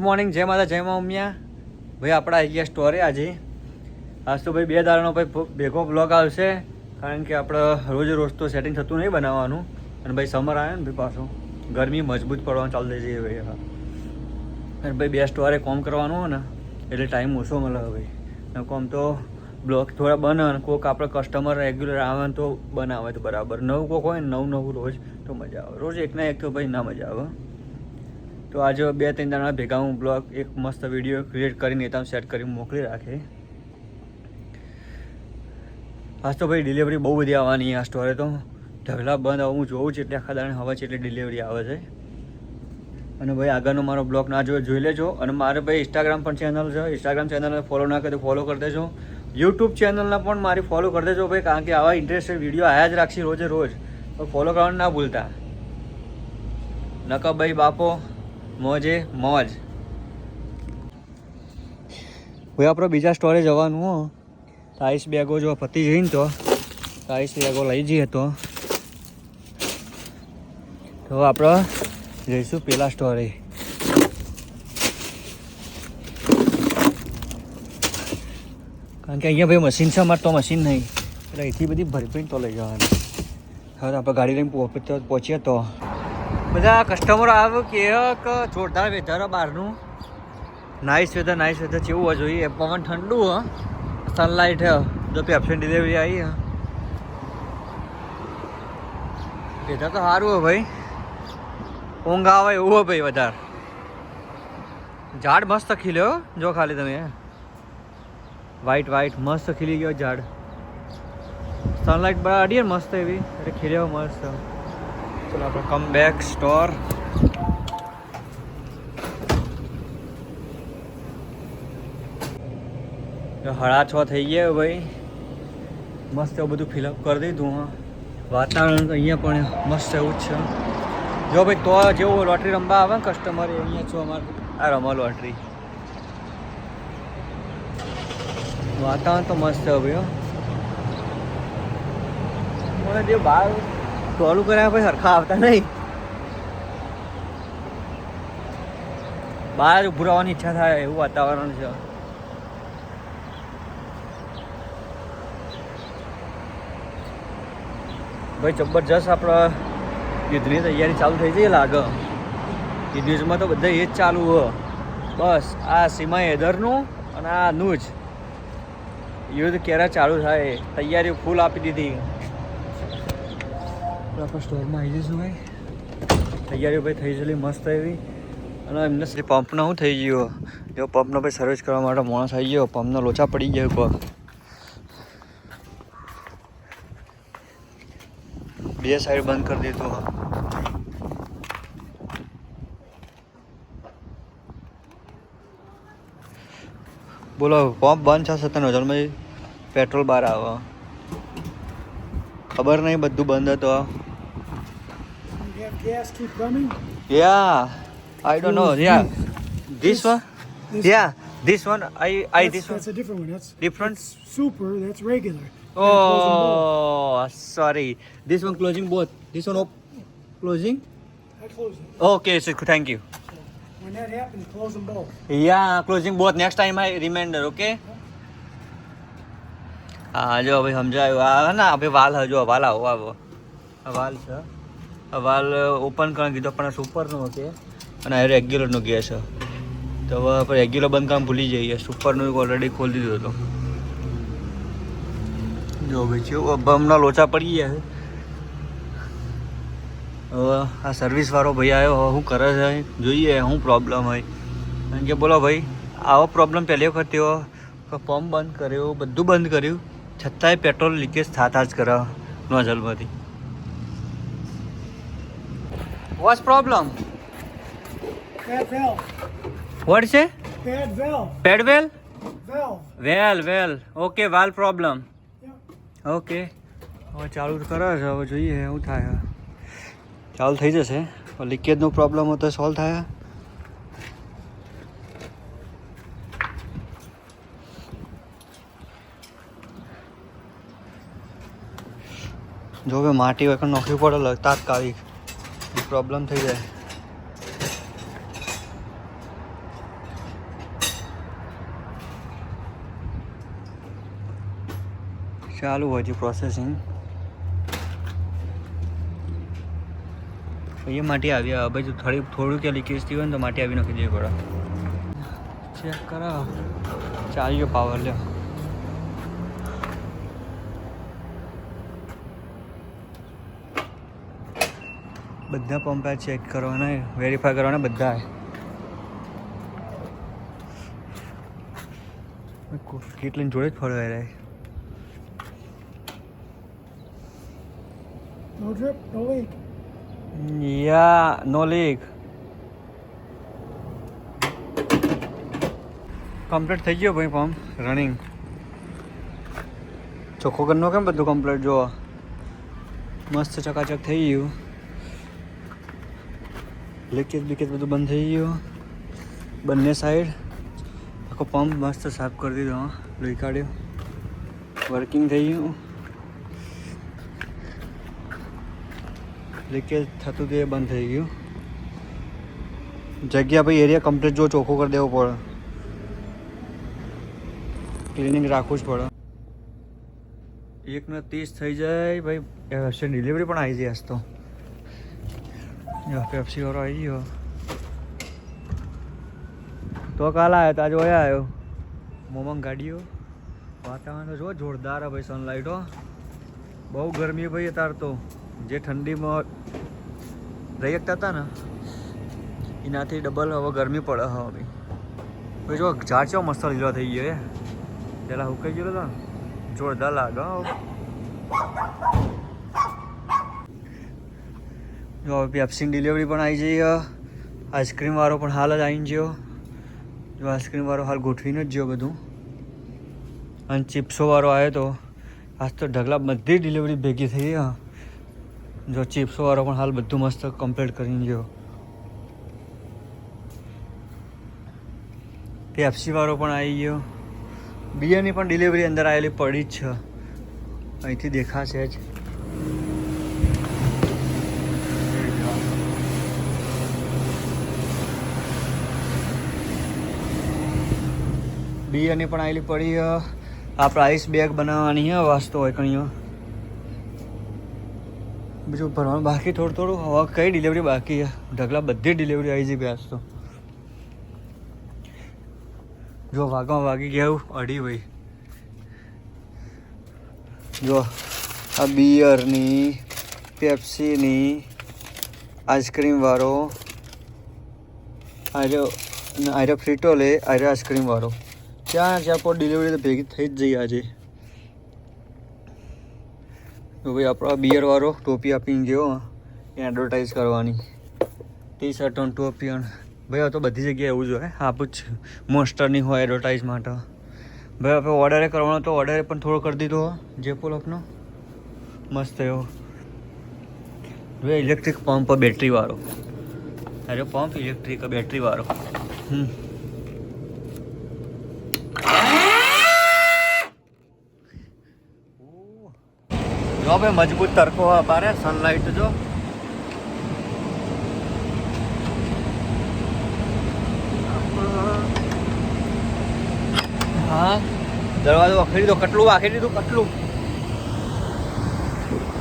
Morning, જય માતા જય મા ઉમિયા. ભાઈ આપણે આવી ગયા સ્ટોરે આજે. આજ તો ભાઈ 2 દાડાનો ભાઈ ભેગો બ્લોગ આવશે, કારણ કે આપણે રોજ તો સેટિંગ થતું નહીં બનાવવાનું. અને ભાઈ સમર આવે ને ભાઈ પાછું ગરમી મજબૂત પડવાનું ચાલુ થઈ જઈએ ભાઈ. હા, અને ભાઈ 2 સ્ટોરે કામ કરવાનું હોય ને એટલે ટાઈમ ઓછો મળે ભાઈ. કોમ તો બ્લોગ થોડા બને અને કોઈક આપણે કસ્ટમર રેગ્યુલર આવે તો બનાવે તો બરાબર. નવું કોઈક હોય ને નવું રોજ તો મજા આવે. રોજ એકના એક તો ભાઈ ના મજા આવે. તો આજે 2-3 દાડા ભેગા હું બ્લોગ એક મસ્ત વિડીયો ક્રિએટ કરીને તમે સેટ કરીને મોકલી રાખે. આજ તો ભાઈ ડિલિવરી બહુ બધી આવવાની આ સ્ટોરે. તો ઢગલા બંધ હું જોઉં છું એટલે આખા દાડે હવા છે એટલે ડિલિવરી આવે છે. અને ભાઈ આગળનો મારો બ્લોગ ના જોઈ લેજો. અને મારે ભાઈ ઇન્સ્ટાગ્રામ પણ ચેનલ છે. ઇન્સ્ટાગ્રામ ચેનલને ફોલો ના કરે તો ફોલો કરી દેજો. યુટ્યુબ ચેનલને પણ મારી ફોલો કરી દેજો ભાઈ, કારણ કે આવા ઇન્ટરેસ્ટેડ વિડીયો આવ્યા જ રાખશે રોજ. તો ફોલો કરવાનું ના ભૂલતા. નકા ભાઈ બાપો મોજે મોજ. ભાઈ આપણે બીજા સ્ટોરે જવાનું હો. આઈસ બેગો જો પતી જઈને તો આઈસ બેગો લઈ જઈએ તો આપણે જઈશું પેલા સ્ટોરે. કારણ કે અહીંયા ભાઈ મશીન છે અમારે, તો મશીન નહીં એટલે અહીંથી બધી ભરપીને તો લઈ જવાની. હવે આપણે ગાડી લઈને પહોંચીએ તો બધા કસ્ટમરો આવે કે જોરદાર વેધર બહારનું. નાઇસ વેધર કેવું હોવું જોઈએ. પવન ઠંડુ હ, સનલાઇટ હે. જો પેપ્સીની ડિલિવરી આવી હે. વેધર તો સારું હે ભાઈ, ઊંઘ આવે એવું હો ભાઈ વધારે. ઝાડ મસ્ત ખીલ્યો જો ખાલી તમે, વ્હાઈટ મસ્ત ખીલી ગયો ઝાડ. સનલાઇટ બરાબર અડીએ મસ્ત એવી એટલે ખીલ્યો મસ્ત. ચલો આપણે કમ બેક સ્ટોર. 6:30 થઈ ગયા ભાઈ. મસ્ત એવું બધું ફિલઅપ કરી દીધું. હા, વાતાવરણ અહીંયા પણ મસ્ત એવું જ છે. જો ભાઈ તો જેવું લોટરી રમવા આવે ને કસ્ટમર, એ અહીંયા છો અમારે આ રમો લોટરી. વાતાવરણ તો મસ્ત છે ભાઈ. મને જે બહાર ટોલું કર્યા ભાઈ સરખા આવતા નહીં. બહાર ઉભું રહેવાની ઈચ્છા થાય એવું વાતાવરણ છે. ભાઈ જબરજસ્ત આપણે યુદ્ધની તૈયારી ચાલુ થઈ જઈ લાગે. યુદ્ધમાં તો બધા એ જ ચાલુ હોય. બસ આ સીમા હેદરનું અને આનું જ યુદ્ધ ક્યારે ચાલુ થાય, તૈયારી ફૂલ આપી દીધી. આપણે સ્ટોરમાં આવી જઈશું ભાઈ. તૈયારીઓ ભાઈ થઈ ગયેલી મસ્ત એવી. અને એમને પંપનો શું થઈ ગયો, જો પંપનો ભાઈ સર્વિસ કરવા માટે માણસ આવી ગયો. પંપનો લોચા પડી ગયો પગ. 2 સાઈડ બંધ કરી દીધું. બોલો પંપ બંધ છે 57,000 પેટ્રોલ બહાર આવે. ખબર નહીં બધું બંધ હતું. Gas keep coming? Yeah, I don't know. Yeah, this one. Yeah, this one. This one. That's a different one. That's Different? super. That's regular. Close them both. Oh, sorry. This one closing both. This one closing. I close it. Okay, so thank you. When that happens, close them both. Yeah, closing both. Next time I remember. Okay. હા જો ભાઈ સમજાયું. આ ના ભાઈ વાલ જો વાલ આવો વાલ છે. વાલ ઓપન કરવા કીધો પણ સુપરનો છે અને આ રેગ્યુલરનો ગેસ છે. તો હવે આપણે રેગ્યુલર બંધ કામ ભૂલી જઈએ. સુપરનો ઓલરેડી ખોલી દીધો હતો. જો ભાઈ છે બમના લોચા પડી ગયા છે. હવે આ સર્વિસવાળો ભાઈ આવ્યો, હવે શું કરે છે જોઈએ શું પ્રોબ્લેમ હોય. કારણ કે બોલો ભાઈ આવો પ્રોબ્લેમ પહેલી વખત થયો. પંપ બંધ કર્યો, બધું બંધ કર્યું, છતાંય પેટ્રોલ લીકેજ થતા જ કરે નોઝલમાંથી. What's problem? Bad valve. What is it? Bad valve. Pad valve? Valve. Well. Okay, valve problem. Yeah. Okay. હવે ચાલુ કરે છે, હવે જોઈએ શું થાય. ચાલુ થઈ જશે. લીકેજનો પ્રોબ્લેમ હતો સોલ્વ થાય. જો હવે માટી વગર નોખવી પડે તાત્કાલિક પ્રોબ્લેમ થઈ જાય. ચાલુ હજી પ્રોસેસિંગ. એ માટી આવી ભાઈ થોડું કે લીકેજ થયું હોય ને તો માટી આવી નાખી દેવી પડે. ચેક કરો ચાલ્યો પાવર લ્યો. બધા પંપ ચેક કરવાના વેરીફાઈ કરવાના બધા. કેટલી જોડે જ ફરવાય રહે. No drip, no leak. યા નો લીક. કમ્પ્લીટ થઈ ગયો ભાઈ પંપ રનિંગ. ચોખ્ખો કરનો કેમ બધું કમ્પ્લીટ જો મસ્ત ચકાચક થઈ ગયું. લીકેજ બીકેજ બધું બંધ થઈ ગયું બંને સાઈડ. આખો પંપ મસ્ત સાફ કરી દીધો. લોહી કાઢ્યો. વર્કિંગ થઈ ગયું. લીકેજ થતું તે બંધ થઈ ગયું. જગ્યા ભાઈ એરિયા કમ્પ્લીટ જો ચોખ્ખો કરી દેવો પડે. ક્લિનિંગ રાખવું જ પડે. 1:30 થઈ જાય ભાઈ. હશે ડિલિવરી પણ આવી જાય આજ તો. પેપ્સી વાળો આવી ગયો તો કાલ આવ્યો તો આજે વયા આવ્યો. મોમંગ ગાડીઓ વાતાવરણ તો જો જોરદાર ભાઈ. સનલાઇટો બહુ ગરમી ભાઈ અત્યારે તો. જે ઠંડીમાં રહી શકતા હતા ને એનાથી ડબલ હવે ગરમી પડે. હવે ભાઈ જો ઝાડ ચો મસ્ત લીલો થઈ ગયો. પહેલાં હુકાઈ ગયો હતો જોરદાર લાગે. જો હવે પેપ્સીની ડિલિવરી પણ આવી જઈ. આઈસ્ક્રીમવાળો પણ હાલ જ આવીને ગયો. જો આઈસ્ક્રીમવાળો હાલ ગોઠવીને જ ગયો બધું. અને ચિપ્સોવાળો આવ્યો તો આજ તો ઢગલા બધી ડિલિવરી ભેગી થઈ. જો ચિપ્સોવાળો પણ હાલ બધું મસ્ત કમ્પ્લીટ કરીને ગયો. પેપ્સીવાળો પણ આવી ગયો. બિયરની પણ ડિલિવરી અંદર આવેલી પડી જ છે. અહીંથી દેખાશે જ. બિયરની પણ આવેલી પડી. આપણે આઈસ બેગ બનાવવાની છે વાસ્તો હોય કણીઓ. બીજું ભરવાનું બાકી થોડું. હવે કઈ ડિલિવરી બાકી છે? ઢગલા બધી ડિલિવરી આવી જઈ આજ તો. જો વાગી ગયા 2:30 ભાઈ. જો આ બિયરની પેપ્સીની આઈસ્ક્રીમવાળો આર્યો ફ્રીટો લે આર્યો આઈસ્ક્રીમવાળો. ત્યાં પણ ડિલિવરી તો ભેગી થઈ જ જઈ આજે. તો ભાઈ આપણો બિયરવાળો ટોપી આપીને ગયો એડવર્ટાઈઝ કરવાની. ટી શર્ટ અને ટોપી ભાઈ હવે તો બધી જગ્યાએ એવું જ હોય. આપું જ મોસ્ટરની હોય એડવર્ટાઈઝ માટે. ભાઈ આપણે ઓર્ડરે કરવાનો તો ઓર્ડરે પણ થોડો કરી દીધો જેપોલ આપનો મસ્ત એવો. ભાઈ ઇલેક્ટ્રિક પંપ બેટરીવાળો. અરે પંપ ઇલેક્ટ્રિક બેટરીવાળો. જો ભાઈ મજબૂત તડકો બારે સનલાઇટ જો. હા દરવાજો વાખરી દીધો. કટલું વાખરી દીધું કટલું.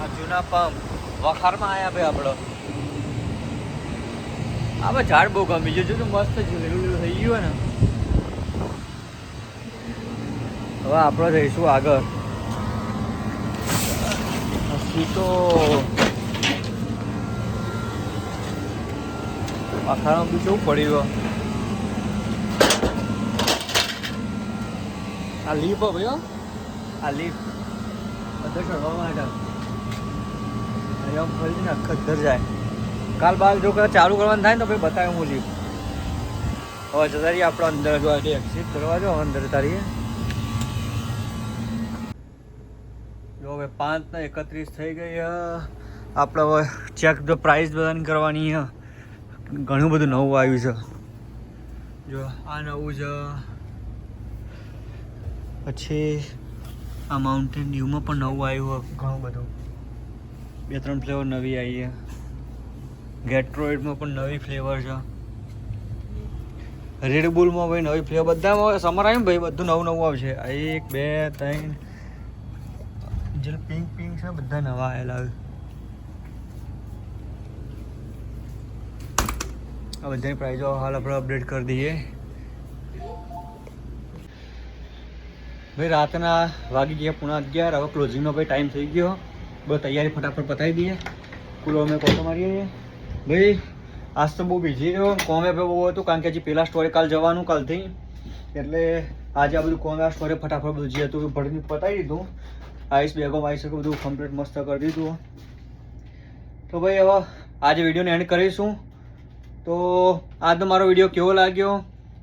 આ જૂના પંપ વખારમાં આવ્યા ભાઈ આપણો. આ ભાઈ ઝાડ બહુ ગમી ગયું. જો મસ્ત લીલું થઈ ગયું ને. હવે આપણે જઈશું આગળ. તો આખામાં બી કેવું પડ્યું. આ લીફ ભાઈ આ લીફ અંદર ચડવા માટે અહીંયા ફરીને ખદ્દર જાય. કાલ બાદ જો કદાચ ચાલુ કરવાનું થાય ને તો ભાઈ બતાવ્યું હું લીફ. હવે જતા રહીએ આપણે અંદર. જો એક્ઝિટ કરવા જો અંદર જતા રહીએ. જો હવે 5:31 થઈ ગઈ. આપણે હવે ચેક ધ પ્રાઇસ બધાની કરવાની છે. ઘણું બધું નવું આવ્યું છે. જો આ નવું છે. પછી આ માઉન્ટેન ડ્યુમાં પણ નવું આવ્યું ઘણું બધું. 2-3 ફ્લેવર નવી આવી છે. ગેટ્રોઇડમાં પણ નવી ફ્લેવર છે. રેડબુલમાં ભાઈ નવી ફ્લેવર. બધામાં સમર આવ્યું ને ભાઈ બધું નવું આવશે. 1 2 3 જે પિંક પિંક છે બધા નવા આવેલા આ બધાની પ્રાઇઝો હાલ આપણે અપડેટ કરી દઈએ ભાઈ રાતના વાગી ગયા 11:30 હવે ક્લોઝિંગનો ભાઈ ટાઈમ થઈ ગયો બસ તૈયારી ફટાફટ પતાવી દઈએ કુલો અમે કોટો મારીએ ભાઈ આજ તો બહુ બિઝી રહ્યો કોમે બહુ હતું કારણ કે હજી પહેલાં સ્ટોરે કાલ જવાનું કાલથી એટલે આજે આ બધું કોમે આ સ્ટોરે ફટાફટ બધું જે હતું ભરીને પતાવી દીધું આઈસ બેગો વાઈસ બધું કમ્પ્લીટ મસ્ત કરી દીધું તો ભાઈ હવે આજે વિડીયોને એન્ડ કરીશું તો આજનો મારો વિડીયો કેવો લાગ્યો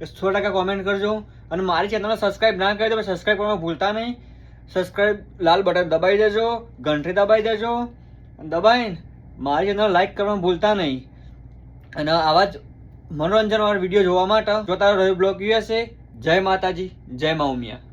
એ 100% કોમેન્ટ કરજો અને મારી ચેનલને સબસ્ક્રાઈબ ના કરી તો સબસ્ક્રાઈબ કરવાનું ભૂલતા નહીં સબસ્ક્રાઈબ લાલ બટન દબાવી દેજો ઘંટડી દબાવી દેજો દબાવીને મારી ચેનલ લાઈક કરવાનું ભૂલતા નહીં અને આવા જ મનોરંજનવાળા વિડીયો જોવા માટે જોતા રહો બ્લોગ યુએસએ જય માતાજી જય મા ઉમિયા